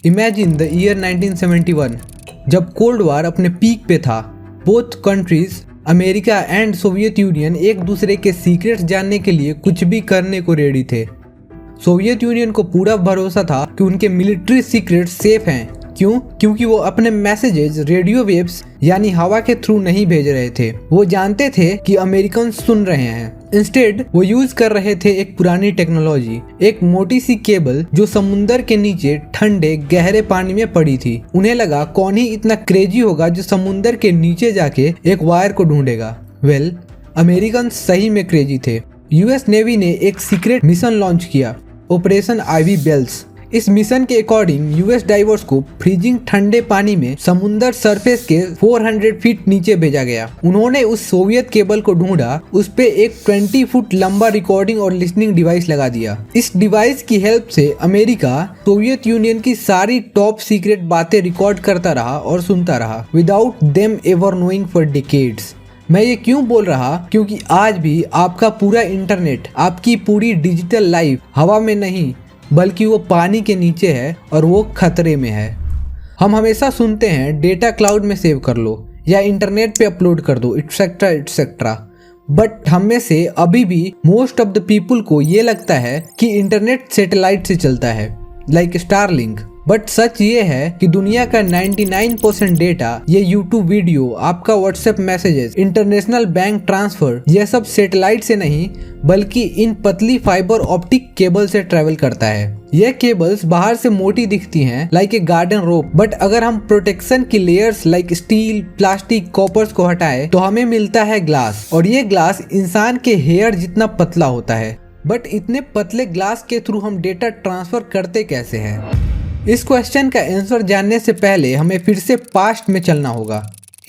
Imagine the year 1971 जब cold war अपने peak पे था। Both countries America and Soviet union एक दूसरे के सीक्रेट्स जानने के लिए कुछ भी करने को रेडी थे। सोवियत यूनियन को पूरा भरोसा था कि उनके मिलिट्री सीक्रेट्स सेफ हैं। क्यों? क्योंकि वो अपने मैसेजेस रेडियो वेव्स यानी हवा के थ्रू नहीं भेज रहे थे। वो जानते थे कि अमेरिकन सुन रहे हैं। इंस्टेड वो यूज कर रहे थे एक पुरानी टेक्नोलॉजी, एक मोटी सी केबल जो समुंदर के नीचे ठंडे गहरे पानी में पड़ी थी। उन्हें लगा कौन ही इतना क्रेजी होगा जो समुंदर के नीचे जाके एक वायर को ढूंढेगा। वेल, अमेरिकन सही में क्रेजी थे। यूएस नेवी ने एक सीक्रेट मिशन लॉन्च किया, ऑपरेशन आईवी बेल्स। इस मिशन के अकॉर्डिंग यूएस डाइवर्स को फ्रीजिंग ठंडे पानी में समुंदर सरफेस के 400 फीट नीचे भेजा गया। उन्होंने उस सोवियत केबल को ढूंढा, उस पे एक 20 फुट लंबा रिकॉर्डिंग और लिसनिंग डिवाइस लगा दिया। इस डिवाइस की हेल्प से अमेरिका सोवियत यूनियन की सारी टॉप सीक्रेट बातें रिकॉर्ड करता रहा और सुनता रहा without them ever knowing for decades. मैं ये क्यों बोल रहा? क्योंकि आज भी आपका पूरा इंटरनेट, आपकी पूरी डिजिटल लाइफ हवा में नहीं बल्कि वो पानी के नीचे है और वो खतरे में है। हम हमेशा सुनते हैं डेटा क्लाउड में सेव कर लो या इंटरनेट पे अपलोड कर दो, एटसेट्रा एटसेट्रा। बट हम में से अभी भी मोस्ट ऑफ द पीपल को ये लगता है कि इंटरनेट सैटेलाइट से चलता है, लाइक स्टारलिंक। बट सच ये है कि दुनिया का 99% डेटा, ये यूट्यूब वीडियो, आपका WhatsApp messages, international bank transfer, ये सब सैटेलाइट से नहीं बल्कि इन पतली फाइबर ऑप्टिक केबल से ट्रेवल करता है। ये केबल्स बाहर से मोटी दिखती हैं, like a garden rope, but अगर हम प्रोटेक्शन की layers like steel, plastic, coppers को हटाए तो हमें मिलता है ग्लास। और ये ग्लास इंसान के हेयर जितना पतला होता है। बट इतने पतले ग्लास के थ्रू हम डेटा ट्रांसफर करते कैसे हैं? इस क्वेश्चन का आंसर जानने से पहले हमें फिर से पास्ट में चलना होगा,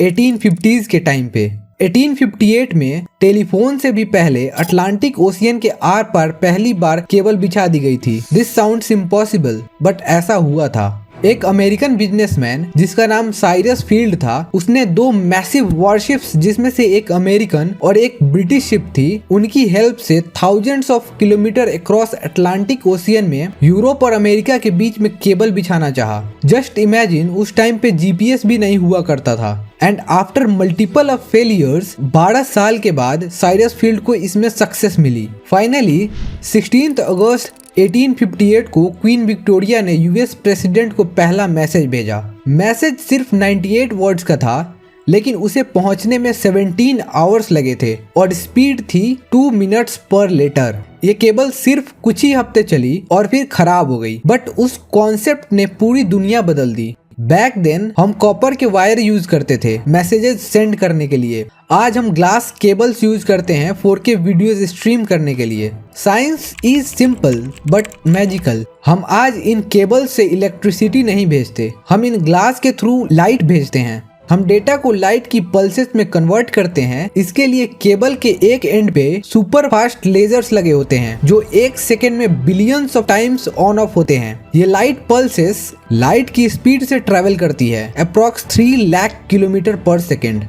1850s के टाइम पे। 1858 में टेलीफोन से भी पहले अटलांटिक ओशियन के आर पार पहली बार केबल बिछा दी गई थी। दिस साउंड्स इम्पॉसिबल, बट ऐसा हुआ था। एक अमेरिकन बिजनेसमैन जिसका नाम साइरस फील्ड था, उसने 2 मैसिव वॉरशिप्स, जिसमें से एक अमेरिकन और एक ब्रिटिश शिप थी, उनकी हेल्प से thousands of kilometre across Atlantic ocean में यूरोप और अमेरिका के बीच में केबल बिछाना चाहा। जस्ट इमेजिन, उस टाइम पे जीपीएस भी नहीं हुआ करता था। And after multiple of failures 12 साल के बाद साइरस फील्ड को इसमें सक्सेस मिली। फाइनली 16 अगस्त 1858 को क्वीन विक्टोरिया ने यूएस प्रेसिडेंट को पहला मैसेज भेजा। मैसेज सिर्फ 98 वर्ड्स का था, लेकिन उसे पहुंचने में 17 आवर्स लगे थे और स्पीड थी 2 मिनट्स पर लेटर। ये केबल सिर्फ कुछ ही हफ्ते चली और फिर खराब हो गई, बट उस कॉन्सेप्ट ने पूरी दुनिया बदल दी। बैक देन हम कॉपर के वायर यूज करते थे मैसेजेस सेंड करने के लिए। आज हम ग्लास केबल्स यूज करते हैं 4K वीडियोस स्ट्रीम करने के लिए। Science is simple but magical. हम आज इन केबल्स से इलेक्ट्रिसिटी नहीं भेजते, हम इन ग्लास के थ्रू लाइट भेजते हैं। हम डेटा को लाइट की पल्सेस में कन्वर्ट करते हैं। इसके लिए केबल के एक एंड पे सुपर फास्ट लेजर्स लगे होते हैं जो 1 सेकेंड में billions of times on off होते हैं। ये लाइट पल्सेस लाइट की स्पीड से ट्रेवल करती है, अप्रॉक्स 3 लाख किलोमीटर पर second.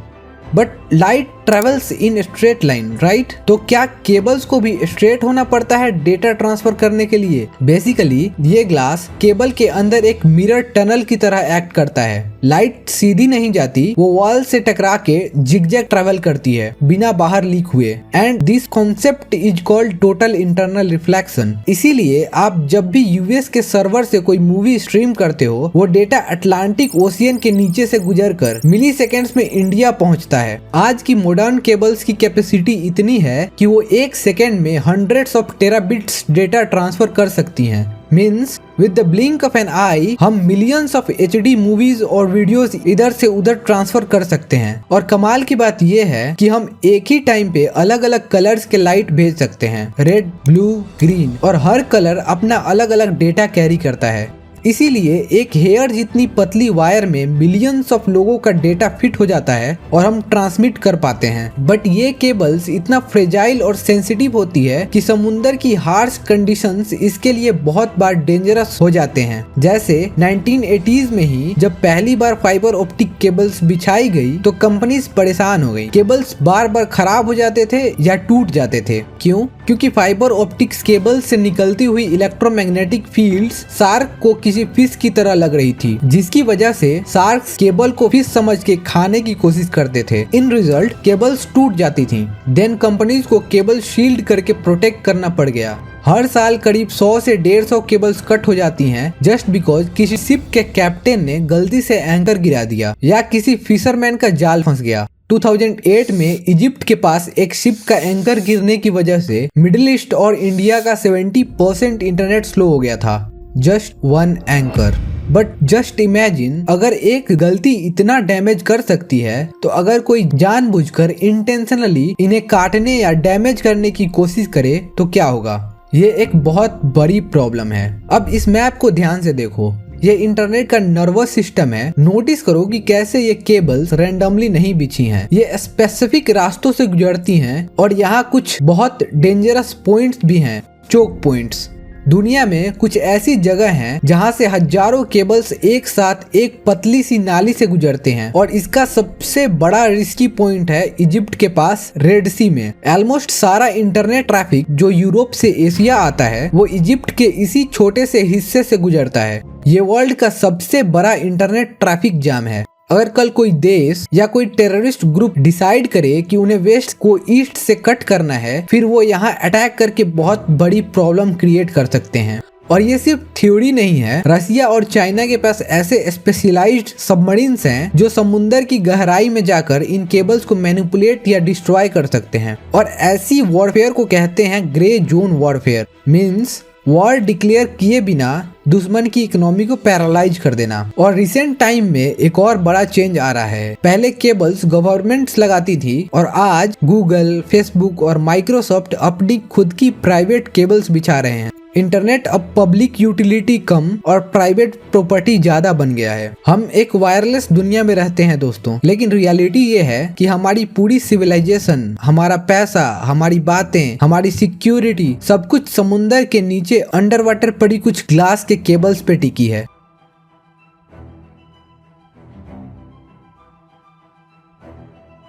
But light travels in straight line, right? तो क्या केबल्स को भी स्ट्रेट होना पड़ता है डेटा ट्रांसफर करने के लिए? बेसिकली ये ग्लास केबल के अंदर एक मिरर टनल की तरह एक्ट करता है। लाइट सीधी नहीं जाती, वो वॉल से टकरा के जिगजैग ट्रेवल करती है बिना बाहर लीक हुए। And this concept is called total internal reflection. इसीलिए आप जब भी यूएस के सर्वर से कोई मूवी स्ट्रीम करते हो, वो डेटा अटलांटिक ओशियन के नीचे से गुजर कर मिली सेकेंड्स में इंडिया पहुंचता है। आज की मॉडर्न केबल्स की कैपेसिटी इतनी है कि वो 1 सेकेंड में hundreds of terabits data transfer कर सकती हैं। Means with the blink of an eye हम मिलियंस ऑफ HD मूवीज और वीडियोस इधर से उधर ट्रांसफर कर सकते हैं। और कमाल की बात यह है कि हम एक ही टाइम पे अलग अलग कलर्स के लाइट भेज सकते हैं, रेड, ब्लू, ग्रीन, और हर कलर अपना अलग अलग डेटा कैरी करता है। इसीलिए एक हेयर जितनी पतली वायर में मिलियंस ऑफ लोगों का डेटा फिट हो जाता है और हम ट्रांसमिट कर पाते हैं। बट ये केबल्स इतना फ्रेजाइल और सेंसिटिव होती है कि समुंदर की हार्श कंडीशंस इसके लिए बहुत बार डेंजरस हो जाते हैं। जैसे 1980s में ही जब पहली बार फाइबर ऑप्टिक केबल्स बिछाई गई तो कंपनीज परेशान हो गई। केबल्स बार बार खराब हो जाते थे या टूट जाते थे। क्यों? क्योंकि फाइबर ऑप्टिक्स केबल से निकलती हुई इलेक्ट्रोमैग्नेटिक फील्ड्स शार्क को किसी फिश की तरह लग रही थी, जिसकी वजह से शार्क्स केबल को फिश समझ के खाने की कोशिश करते थे। इन रिजल्ट केबल्स टूट जाती थी। देन कंपनीज को केबल शील्ड करके प्रोटेक्ट करना पड़ गया। हर साल करीब 100 से 150 केबल्स कट हो जाती हैं जस्ट बिकॉज किसी शिप के कैप्टन ने गलती से एंकर गिरा दिया या किसी फिशरमैन का जाल फंस गया। 2008 में इजिप्ट के पास एक शिप का एंकर गिरने की वजह से मिडिल ईस्ट और इंडिया का 70% इंटरनेट स्लो हो गया था। Just one anchor. But just imagine, अगर एक गलती इतना डैमेज कर सकती है तो अगर कोई जानबूझकर इंटेंशनली इन्हें काटने या डैमेज करने की कोशिश करे तो क्या होगा। ये एक बहुत बड़ी प्रॉब्लम है। अब इस मैप को ध्यान से देखो। ये इंटरनेट का नर्वस सिस्टम है। नोटिस करो कि कैसे ये केबल्स रैंडमली नहीं बिछी हैं। ये स्पेसिफिक रास्तों से गुजरती हैं और यहाँ कुछ बहुत डेंजरस पॉइंट्स भी हैं, चोक पॉइंट्स। दुनिया में कुछ ऐसी जगह हैं जहां से हजारों केबल्स एक साथ एक पतली सी नाली से गुजरते हैं और इसका सबसे बड़ा रिस्की पॉइंट है इजिप्ट के पास रेड सी में। ऑलमोस्ट सारा इंटरनेट ट्रैफिक जो यूरोप से एशिया आता है वो इजिप्ट के इसी छोटे से हिस्से से गुजरता है। ये वर्ल्ड का सबसे बड़ा इंटरनेट ट्रैफिक जाम है। अगर कल कोई देश या कोई टेररिस्ट ग्रुप डिसाइड करे कि उन्हें वेस्ट को ईस्ट से कट करना है, फिर वो यहाँ अटैक करके बहुत बड़ी प्रॉब्लम क्रिएट कर सकते हैं। और ये सिर्फ थ्योरी नहीं है। रसिया और चाइना के पास ऐसे स्पेशलाइज्ड सबमरीन्स हैं जो समुंदर की गहराई में जाकर इन केबल्स को मैनिपुलेट या डिस्ट्रॉय कर सकते हैं। और ऐसी वॉरफेयर को कहते हैं grey zone warfare. Means war declare किए बिना दुश्मन की इकोनॉमी को पैरालाइज कर देना। और रिसेंट टाइम में एक और बड़ा चेंज आ रहा है। पहले केबल्स गवर्नमेंट्स लगाती थी और आज गूगल, फेसबुक और माइक्रोसॉफ्ट अपनी खुद की प्राइवेट केबल्स बिछा रहे हैं। इंटरनेट अब पब्लिक यूटिलिटी कम और प्राइवेट प्रॉपर्टी ज्यादा बन गया है। हम एक वायरलेस दुनिया में रहते हैं दोस्तों, लेकिन रियलिटी ये है कि हमारी पूरी सिविलाइजेशन, हमारा पैसा, हमारी बातें, हमारी सिक्योरिटी सब कुछ समुंदर के नीचे अंडर वाटर पड़ी कुछ ग्लास के केबल्स पे टिकी है।